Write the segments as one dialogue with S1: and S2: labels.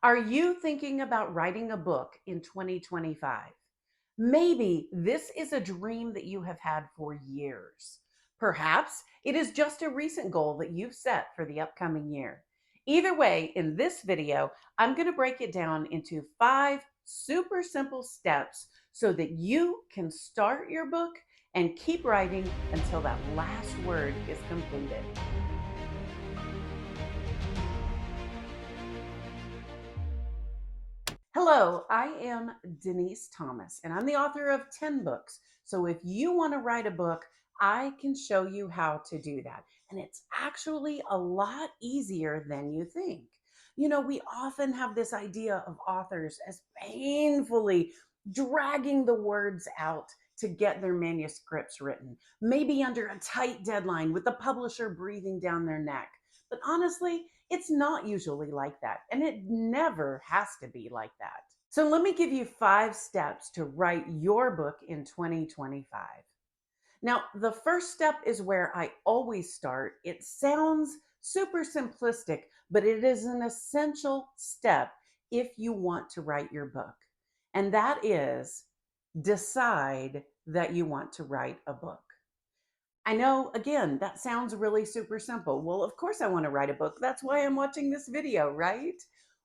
S1: Are you thinking about writing a book in 2025? Maybe this is a dream that you have had for years. Perhaps it is just a recent goal that you've set for the upcoming year. Either way, in this video, I'm going to break it down into 5 super simple steps so that you can start your book and keep writing until that last word is completed. Hello, I am Denis'Thomas, and I'm the author of 10 books. So if you want to write a book, I can show you how to do that. And it's actually a lot easier than you think. We often have this idea of authors as painfully dragging the words out to get their manuscripts written, maybe under a tight deadline with the publisher breathing down their neck. But honestly, it's not usually like that, and it never has to be like that. So let me give you 5 steps to write your book in 2025. Now, the first step is where I always start. It sounds super simplistic, but it is an essential step if you want to write your book. And that is decide that you want to write a book. I know, again, that sounds really super simple. Well, of course I want to write a book. That's why I'm watching this video, right?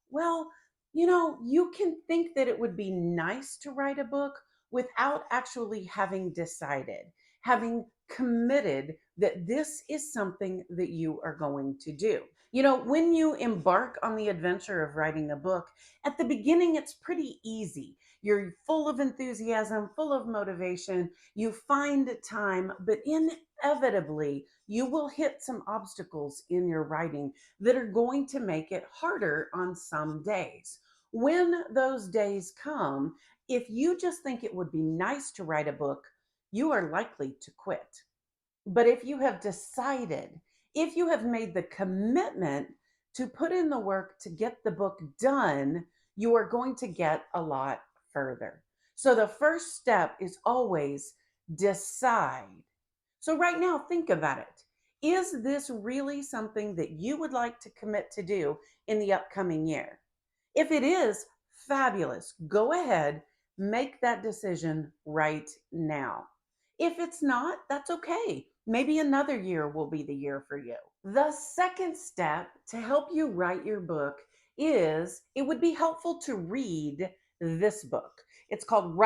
S1: Well, you can think that it would be nice to write a book without actually having decided, having committed that this is something that you are going to do. When you embark on the adventure of writing a book, at the beginning, it's pretty easy. You're full of enthusiasm, full of motivation. You find time, but inevitably, you will hit some obstacles in your writing that are going to make it harder on some days. When those days come, if you just think it would be nice to write a book, you are likely to quit. But if you have decided, if you have made the commitment to put in the work to get the book done, you are going to get a lot further. So the first step is always decide. So right now, think about it. Is this really something that you would like to commit to do in the upcoming year? If it is, fabulous. Go ahead, make that decision right now. If it's not, that's okay. Maybe another year will be the year for you. The second step to help you write your book is it would be helpful to read this book. It's called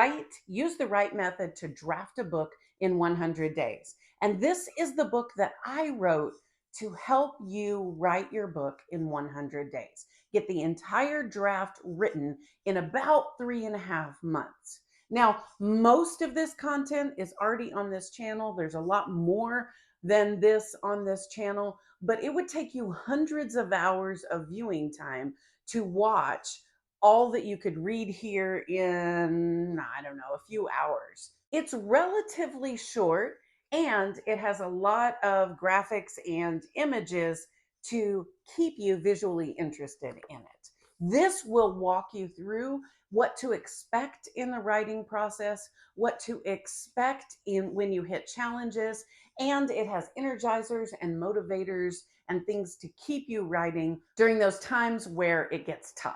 S1: Use the Right Method to Draft a Book in 100 Days. And this is the book that I wrote to help you write your book in 100 days. Get the entire draft written in about 3.5 months. Now, most of this content is already on this channel. There's a lot more than this on this channel, but it would take you hundreds of hours of viewing time to watch all that you could read here in, I don't know, a few hours. It's relatively short and it has a lot of graphics and images to keep you visually interested in it. This will walk you through what to expect in the writing process, what to expect in when you hit challenges, and it has energizers and motivators and things to keep you writing during those times where it gets tough.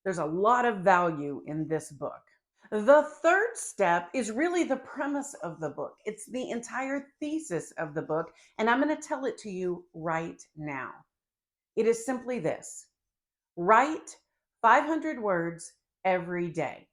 S1: There's a lot of value in this book. The third step is really the premise of the book. It's the entire thesis of the book, and I'm going to tell it to you right now. It is simply this: write 500 words every day.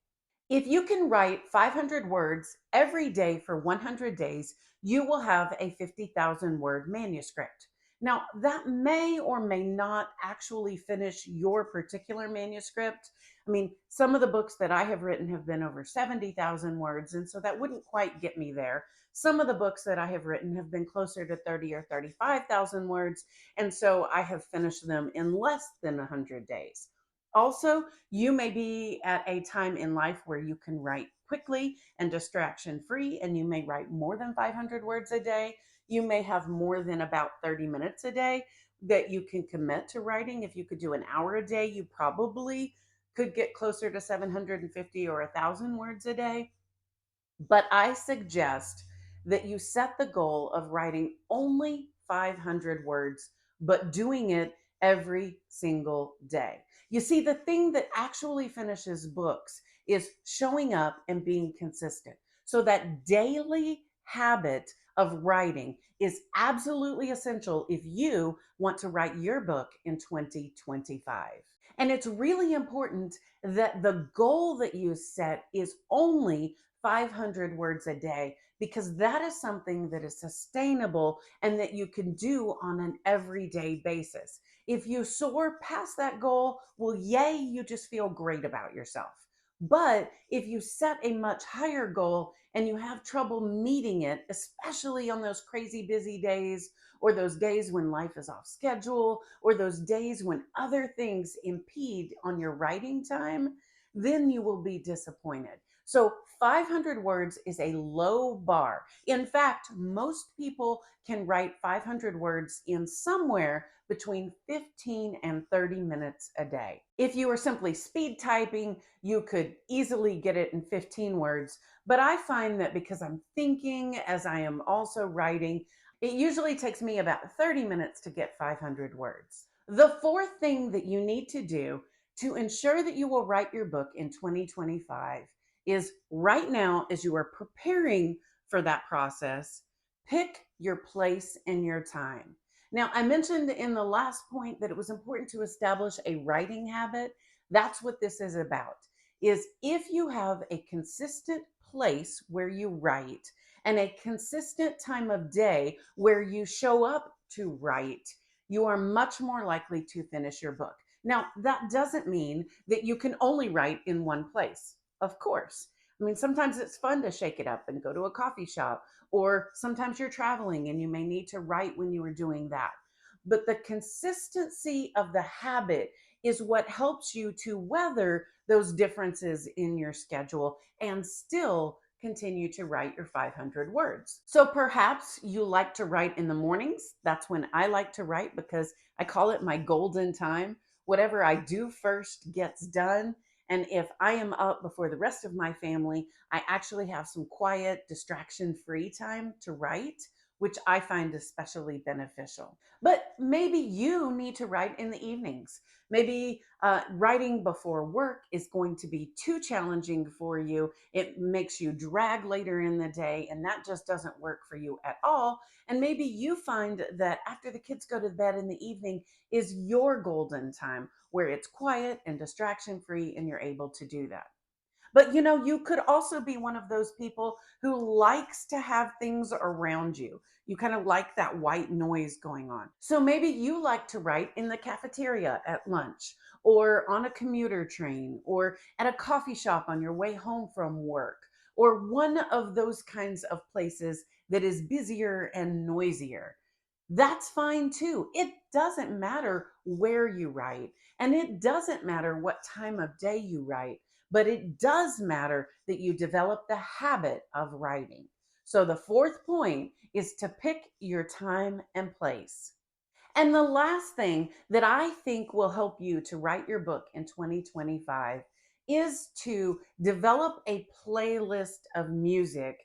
S1: If you can write 500 words every day for 100 days, you will have a 50,000 word manuscript. Now, that may or may not actually finish your particular manuscript. I mean, some of the books that I have written have been over 70,000 words, and so that wouldn't quite get me there. Some of the books that I have written have been closer to 30 or 35,000 words, and so I have finished them in less than 100 days. Also, you may be at a time in life where you can write quickly and distraction free, and you may write more than 500 words a day. You may have more than about 30 minutes a day that you can commit to writing. If you could do an hour a day, you probably could get closer to 750 or 1,000 words a day. But I suggest that you set the goal of writing only 500 words, but doing it every single day. You see, the thing that actually finishes books is showing up and being consistent. So that daily habit of writing is absolutely essential if you want to write your book in 2025. And it's really important that the goal that you set is only 500 words a day, because that is something that is sustainable and that you can do on an everyday basis. If you soar past that goal, well, yay, you just feel great about yourself. But if you set a much higher goal and you have trouble meeting it, especially on those crazy busy days, or those days when life is off schedule, or those days when other things impede on your writing time, then you will be disappointed. So 500 words is a low bar. In fact, most people can write 500 words in somewhere between 15 and 30 minutes a day. If you were simply speed typing, you could easily get it in 15 words. But I find that because I'm thinking as I am also writing, it usually takes me about 30 minutes to get 500 words. The fourth thing that you need to do to ensure that you will write your book in 2025 is right now, as you are preparing for that process, pick your place and your time. Now, I mentioned in the last point that it was important to establish a writing habit. That's what this is about. Is if you have a consistent place where you write and a consistent time of day where you show up to write, you are much more likely to finish your book. Now, that doesn't mean that you can only write in one place. Of course. I mean, sometimes it's fun to shake it up and go to a coffee shop, or sometimes you're traveling and you may need to write when you are doing that. But the consistency of the habit is what helps you to weather those differences in your schedule and still continue to write your 500 words. So perhaps you like to write in the mornings. That's when I like to write because I call it my golden time. Whatever I do first gets done. And if I am up before the rest of my family, I actually have some quiet, distraction free time to write, which I find especially beneficial. But maybe you need to write in the evenings. Maybe writing before work is going to be too challenging for you. It makes you drag later in the day, and that just doesn't work for you at all. And maybe you find that after the kids go to bed in the evening is your golden time where it's quiet and distraction free, and you're able to do that. But you could also be one of those people who likes to have things around you. You kind of like that white noise going on. So maybe you like to write in the cafeteria at lunch, or on a commuter train, or at a coffee shop on your way home from work, or one of those kinds of places that is busier and noisier. That's fine too. It doesn't matter where you write, and it doesn't matter what time of day you write, but it does matter that you develop the habit of writing. So the fourth point is to pick your time and place. And the last thing that I think will help you to write your book in 2025 is to develop a playlist of music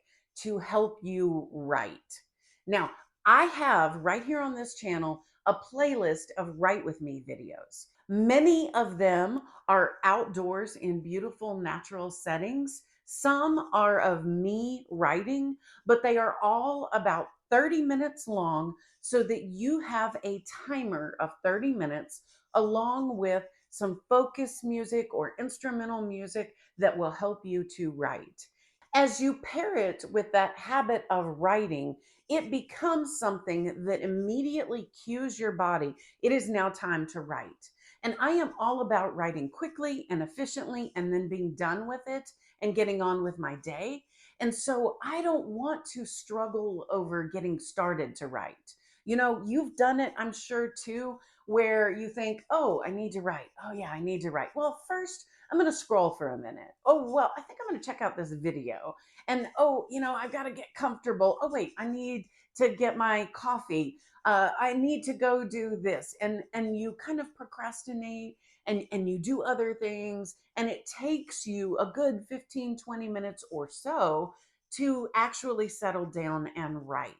S1: to help you write. Now, I have right here on this channel a playlist of Write With Me videos. Many of them are outdoors in beautiful natural settings. Some are of me writing, but they are all about 30 minutes long, so that you have a timer of 30 minutes along with some focus music or instrumental music that will help you to write. As you pair it with that habit of writing, it becomes something that immediately cues your body. It is now time to write. And I am all about writing quickly and efficiently and then being done with it and getting on with my day. And so I don't want to struggle over getting started to write. You've done it, I'm sure, too, where you think, oh, I need to write. Oh, yeah, I need to write. Well, first, I'm going to scroll for a minute. Oh, well, I think I'm going to check out this video. And oh, I've got to get comfortable. Oh, wait, I need to get my coffee. I need to go do this. And you kind of procrastinate and you do other things. And it takes you a good 15, 20 minutes or so to actually settle down and write.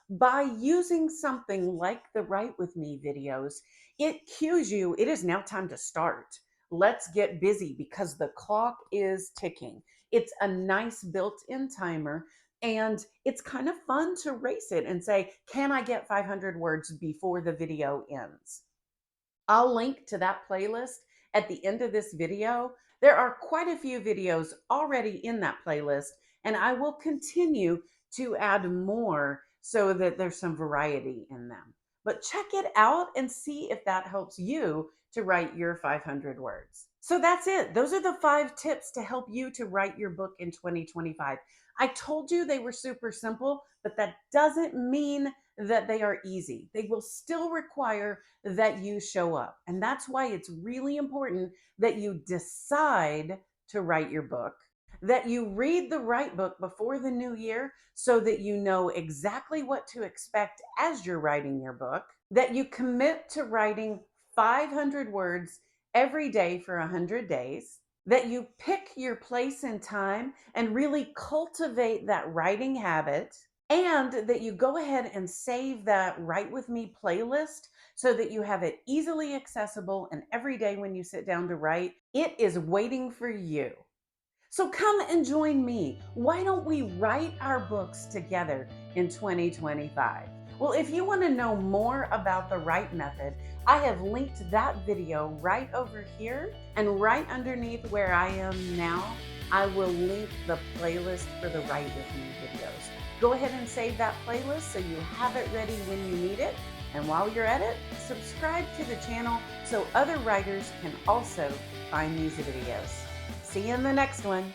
S1: By using something like the Write With Me videos, it cues you, it is now time to start. Let's get busy because the clock is ticking. It's a nice built-in timer, and it's kind of fun to race it and say, can I get 500 words before the video ends? I'll link to that playlist at the end of this video. There are quite a few videos already in that playlist, and I will continue to add more so that there's some variety in them. But check it out and see if that helps you to write your 500 words. So that's it. Those are the 5 tips to help you to write your book in 2025. I told you they were super simple, but that doesn't mean that they are easy. They will still require that you show up. And that's why it's really important that you decide to write your book, that you read the right book before the new year so that you know exactly what to expect as you're writing your book, that you commit to writing 500 words every day for 100 days, that you pick your place and time and really cultivate that writing habit, and that you go ahead and save that Write With Me playlist so that you have it easily accessible, and every day when you sit down to write, it is waiting for you. So come and join me. Why don't we write our books together in 2025? Well, if you want to know more about the Write method, I have linked that video right over here, and right underneath where I am now, I will link the playlist for the Write With Me videos. Go ahead and save that playlist so you have it ready when you need it. And while you're at it, subscribe to the channel so other writers can also find these videos. See you in the next one.